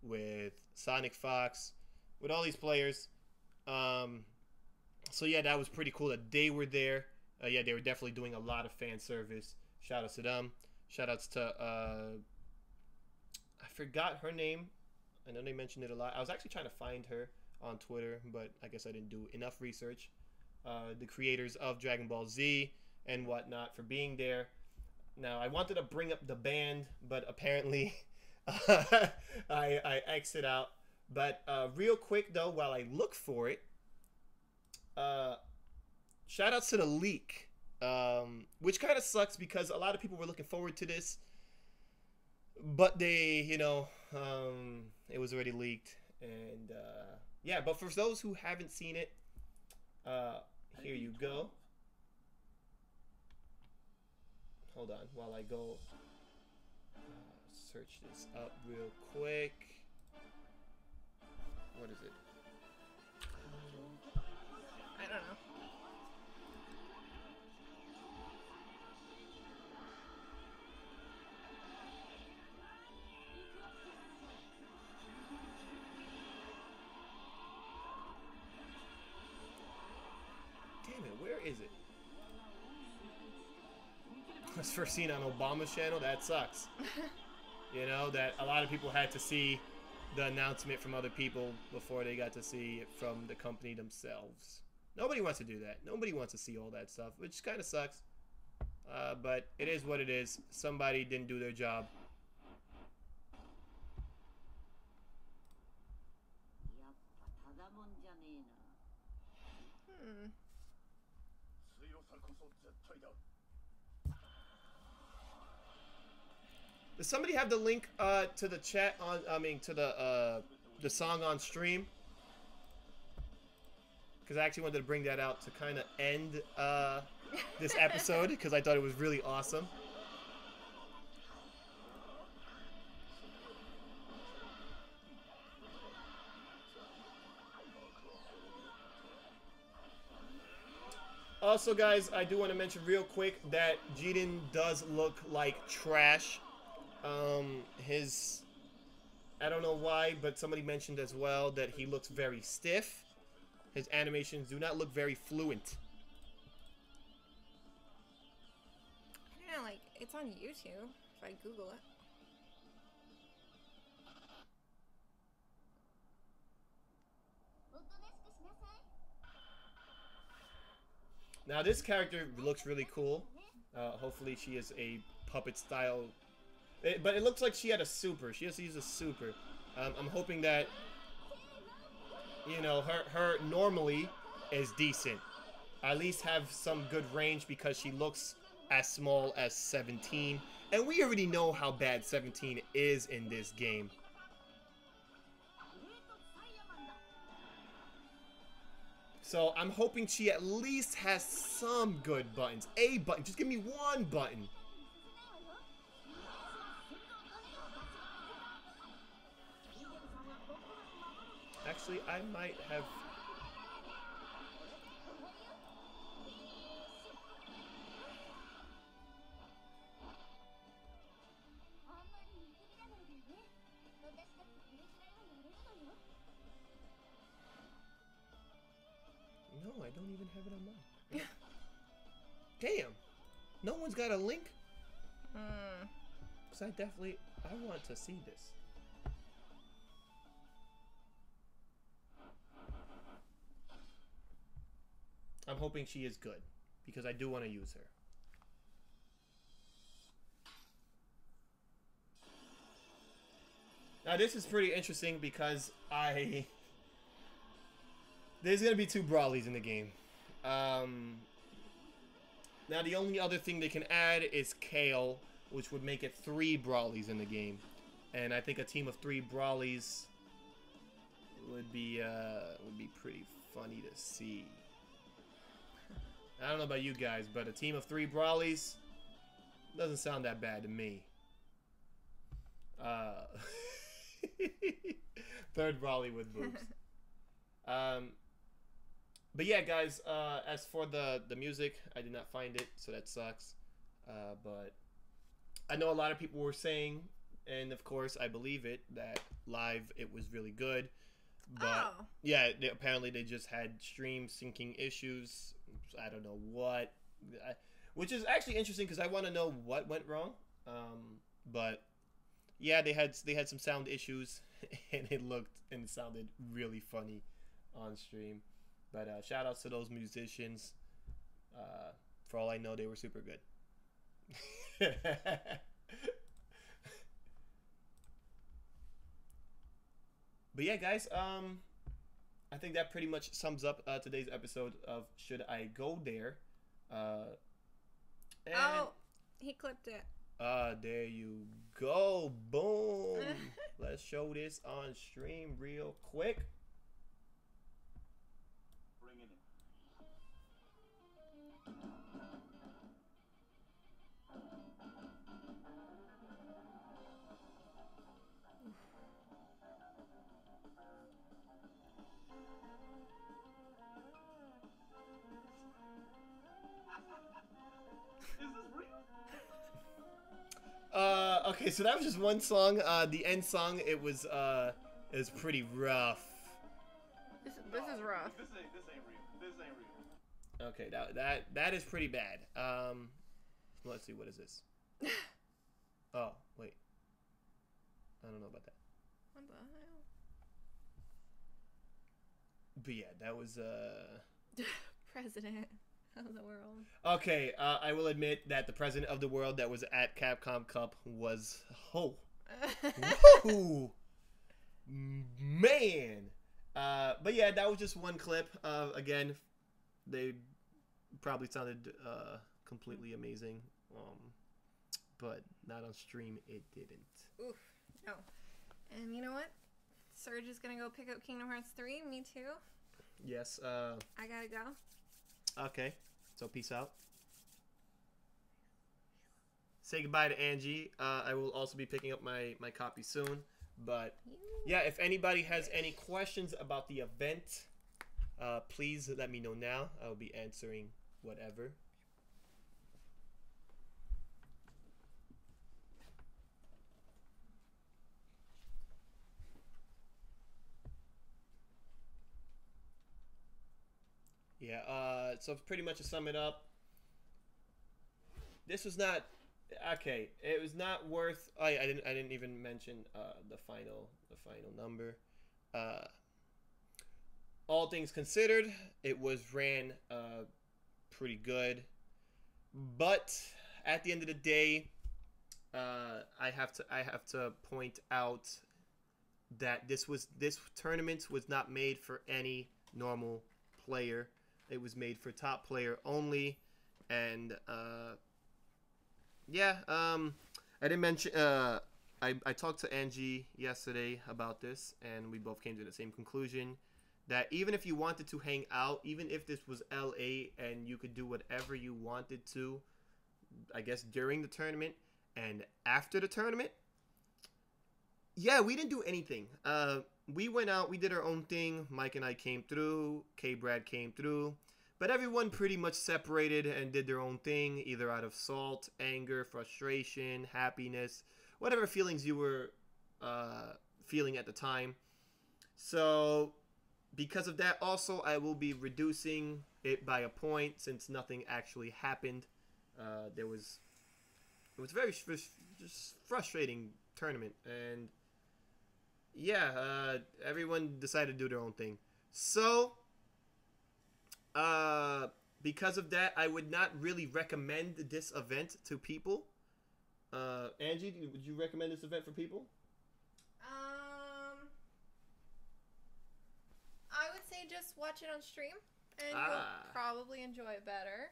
with Sonic Fox, with all these players. So yeah, that was pretty cool that they were there. Yeah, they were definitely doing a lot of fan service. Shout outs to them. Shout outs to I forgot her name. I know they mentioned it a lot. I was actually trying to find her on Twitter, but I guess I didn't do enough research. The creators of Dragon Ball Z and whatnot for being there. Now, I wanted to bring up the band, but apparently I exit out. But real quick, though, while I look for it, shout outs to the leak, which kind of sucks because a lot of people were looking forward to this. But they, it was already leaked. And, yeah, but for those who haven't seen it, here you go. Hold on while I go search this up real quick. What is it? I don't know. Damn it, where is it? That's first seen on Obama's channel. That sucks. You know, that a lot of people had to see the announcement from other people before they got to see it from the company themselves. Nobody wants to do that. Nobody wants to see all that stuff, which kind of sucks. But it is what it is. Somebody didn't do their job. Does somebody have the link to the chat on? I mean, to the song on stream? Because I actually wanted to bring that out to kind of end this episode because I thought it was really awesome. Also, guys, I do want to mention real quick that Jiden does look like trash. I don't know why, but somebody mentioned as well that he looks very stiff. His animations do not look very fluent. Yeah, like, it's on YouTube, if I Google it. Now, this character looks really cool. Hopefully she is a puppet style. But it looks like she had a super. She has to use a super. I'm hoping that, you know, her normally is decent. At least have some good range because she looks as small as 17. And we already know how bad 17 is in this game. So I'm hoping she at least has some good buttons. A button. Just give me one button. Actually, I might have... No, I don't even have it on mine. Damn! No one's got a link? Because I want to see this. I'm hoping she is good, because I do want to use her. Now this is pretty interesting because there's going to be 2 Brawlies in the game. Now the only other thing they can add is Kale, which would make it 3 Brawlies in the game. And I think a team of 3 Brawlies would be pretty funny to see. I don't know about you guys, but a team of 3 Brawlies doesn't sound that bad to me. 3rd Brawly with boobs. But yeah, guys, as for the music, I did not find it, so that sucks. But I know a lot of people were saying, and of course I believe it, that live it was really good. But yeah, apparently they just had stream syncing issues. I don't know what, which is actually interesting because I want to know what went wrong. But yeah, they had some sound issues, and it looked and sounded really funny on stream. But shout outs to those musicians. For all I know, they were super good. But yeah, guys, I think that pretty much sums up today's episode of Should I Go There? He clipped it. There you go. Boom. Let's show this on stream real quick. Bring it in. real? Okay, so that was just one song. The end song, it was pretty rough. This is rough. This ain't real. This ain't real. Okay, that is pretty bad. Let's see, what is this? Oh, wait. I don't know about that. What the hell? But yeah, that was President of the world. Okay, I will admit that the president of the world that was at Capcom Cup was woohoo, man. But yeah, that was just one clip. Again, they probably sounded completely amazing, but not on stream. It didn't. Oof, no. And you know what? Serge is gonna go pick up Kingdom Hearts 3. Me too. Yes. I gotta go. Okay. So peace out. Say goodbye to Angie. I will also be picking up my copy soon. But yeah, if anybody has any questions about the event, please let me know now. I will be answering whatever. Yeah, so pretty much to sum it up, this was not okay. It was not worth. I didn't even mention the final number. All things considered, it was ran pretty good, but at the end of the day, I have to point out that this tournament was not made for any normal player. It was made for top player only, and yeah, I didn't mention. I talked to Angie yesterday about this, and we both came to the same conclusion that even if you wanted to hang out, even if this was LA and you could do whatever you wanted to, I guess during the tournament and after the tournament, yeah, we didn't do anything. We went out, we did our own thing. Mike and I came through, K-Brad came through, but everyone pretty much separated and did their own thing, either out of salt, anger, frustration, happiness, whatever feelings you were feeling at the time. So because of that, also, I will be reducing it by a point since nothing actually happened. It was very just frustrating tournament, and yeah, everyone decided to do their own thing. So, because of that, I would not really recommend this event to people. Angie, would you recommend this event for people? I would say just watch it on stream, and you'll probably enjoy it better.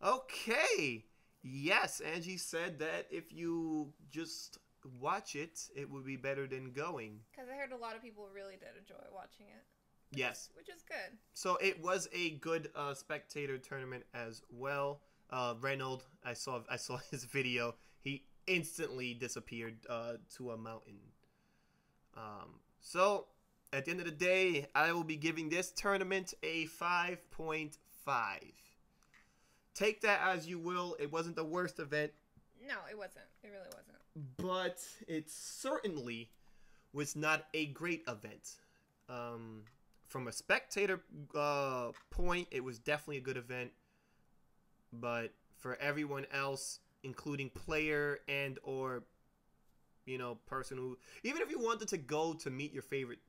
Okay. Yes, Angie said that if you just watch it, it would be better than going. Because I heard a lot of people really did enjoy watching it. Yes. Which is good. So it was a good spectator tournament as well. Reynold, I saw his video. He instantly disappeared to a mountain. So at the end of the day, I will be giving this tournament a 5.5. Take that as you will. It wasn't the worst event. No, it wasn't. It really wasn't. But it certainly was not a great event. From a spectator point, it was definitely a good event. But for everyone else, including player and or person who, even if you wanted to go to meet your favorite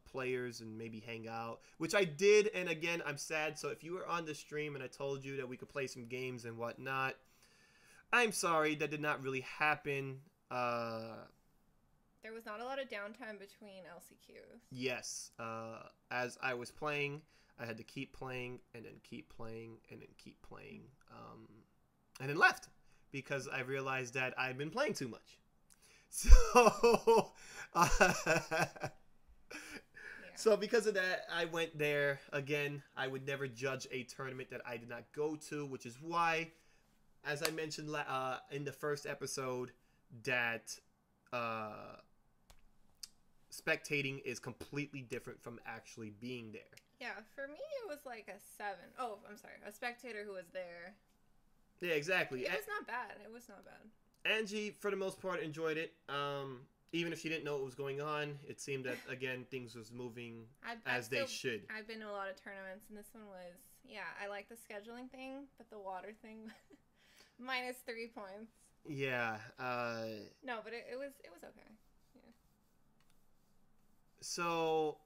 players and maybe hang out, which I did, and again, I'm sad. So if you were on the stream and I told you that we could play some games and whatnot, I'm sorry, that did not really happen. There was not a lot of downtime between LCQs. Yes. As I was playing, I had to keep playing and then keep playing and then keep playing. And then left because I realized that I'd been playing too much. So, so because of that, I went there. Again, I would never judge a tournament that I did not go to, which is why, as I mentioned in the first episode, that spectating is completely different from actually being there. Yeah, for me, it was like a 7. Oh, I'm sorry. A spectator who was there. Yeah, exactly. It was not bad. It was not bad. Angie, for the most part, enjoyed it. Even if she didn't know what was going on, it seemed that, again, things was moving as they should. I've been to a lot of tournaments, and this one was, yeah, I like the scheduling thing, but the water thing, minus 3 points. Yeah. No, but it was okay. Yeah. So,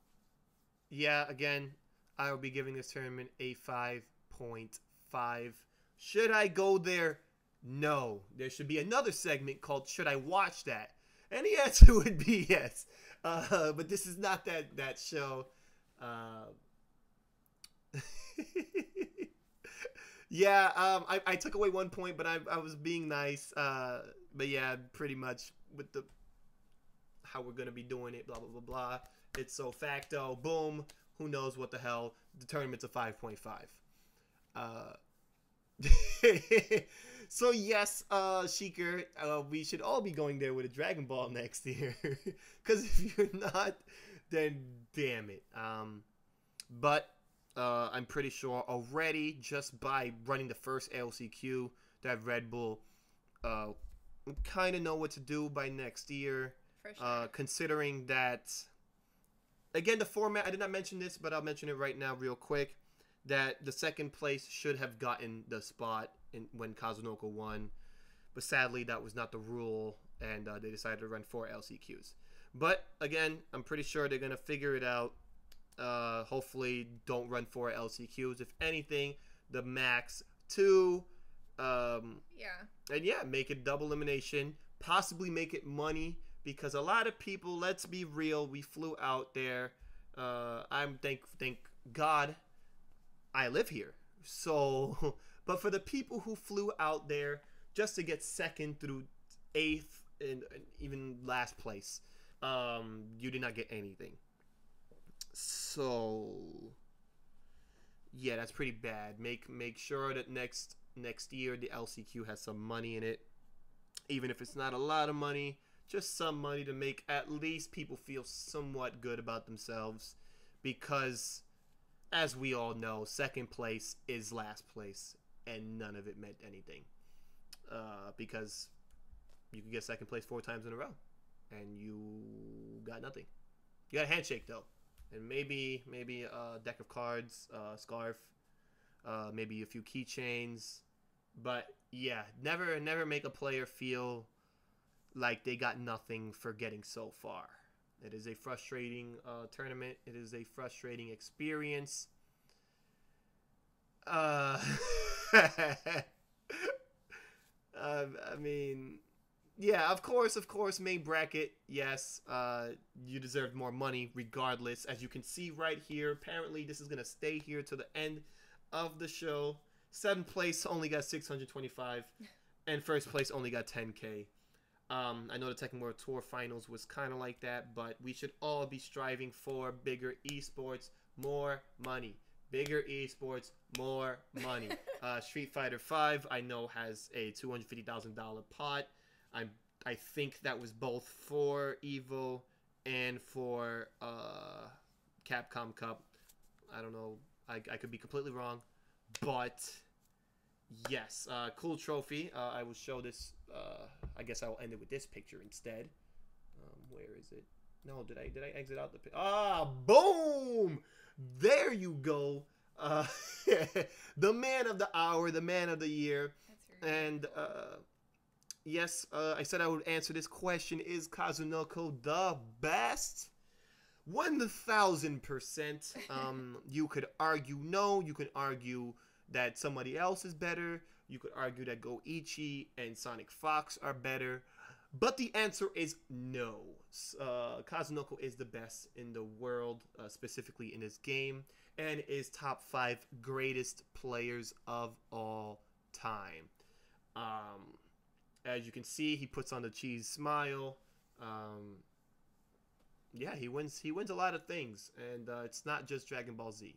yeah, again, I will be giving this tournament a 5.5. Should I go there? No. There should be another segment called Should I Watch That? And the answer would be yes. But this is not that show. Yeah, I took away 1 point, but I was being nice. But yeah, pretty much with the how we're going to be doing it, blah, blah, blah, blah. It's so facto. Boom. Who knows what the hell. The tournament's a 5.5. So yes, Sheikah, we should all be going there with a Dragon Ball next year. Because if you're not, then damn it. But I'm pretty sure already, just by running the first LCQ, that Red Bull kind of know what to do by next year. For sure. Considering that, again, the format, I did not mention this, but I'll mention it right now real quick, that the second place should have gotten the spot when Kazunoko won. But sadly, that was not the rule, and they decided to run 4 LCQs. But, again, I'm pretty sure they're going to figure it out. Hopefully, don't run 4 LCQs. If anything, the max 2. Yeah. And yeah, make it double elimination. Possibly make it money. Because a lot of people, let's be real, we flew out there. I'm thank God I live here. So, but for the people who flew out there just to get second through 8th and even last place, you did not get anything. So, yeah, that's pretty bad. Make sure that next year the LCQ has some money in it, even if it's not a lot of money. Just some money to make at least people feel somewhat good about themselves. Because, as we all know, second place is last place. And none of it meant anything. Because you can get second place 4 times in a row. And you got nothing. You got a handshake, though. And maybe a deck of cards, scarf. Maybe a few keychains. But, yeah, never make a player feel like they got nothing for getting so far. It is a frustrating tournament. It is a frustrating experience. I mean, yeah, of course, main bracket, yes, you deserve more money regardless. As you can see right here, apparently this is going to stay here to the end of the show. 7th place only got 625, and 1st place only got 10K. I know the Tekken World Tour Finals was kind of like that, but we should all be striving for bigger esports, more money. Bigger esports, more money. Street Fighter V, I know, has a $250,000 pot. I think that was both for EVO and for Capcom Cup. I don't know. I could be completely wrong, but yes, cool trophy. I will show this. I guess I will end it with this picture instead. Where is it? No, did I exit out the picture? Ah, boom! There you go. The man of the hour, the man of the year. And yes, I said I would answer this question. Is Kazunoko the best? 1,000%. You could argue no. You could argue that somebody else is better. You could argue that Goichi and Sonic Fox are better. But the answer is no. Kazunoko is the best in the world, specifically in this game, and is top 5 greatest players of all time. As you can see, he puts on the cheese smile. Yeah, he wins a lot of things, and it's not just Dragon Ball Z.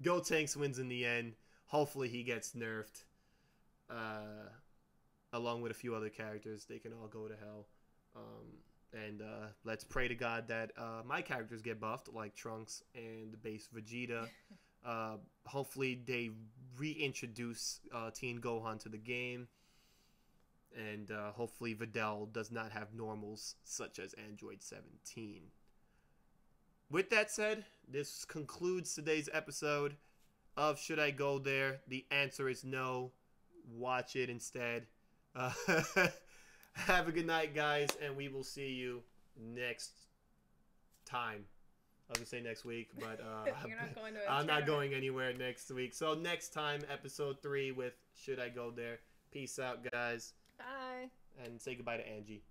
Gotenks wins in the end. Hopefully he gets nerfed. Along with a few other characters, they can all go to hell. And let's pray to God that my characters get buffed, like Trunks and the base Vegeta. Hopefully they reintroduce Teen Gohan to the game. And hopefully Videl does not have normals such as Android 17. With that said, this concludes today's episode of Should I Go There? The answer is no. Watch it instead. Have a good night, guys, and we will see you next time. I was going to say next week, but You're not going to I'm not going anywhere next week. So next time, episode 3 with Should I Go There? Peace out, guys. Bye. And say goodbye to Angie.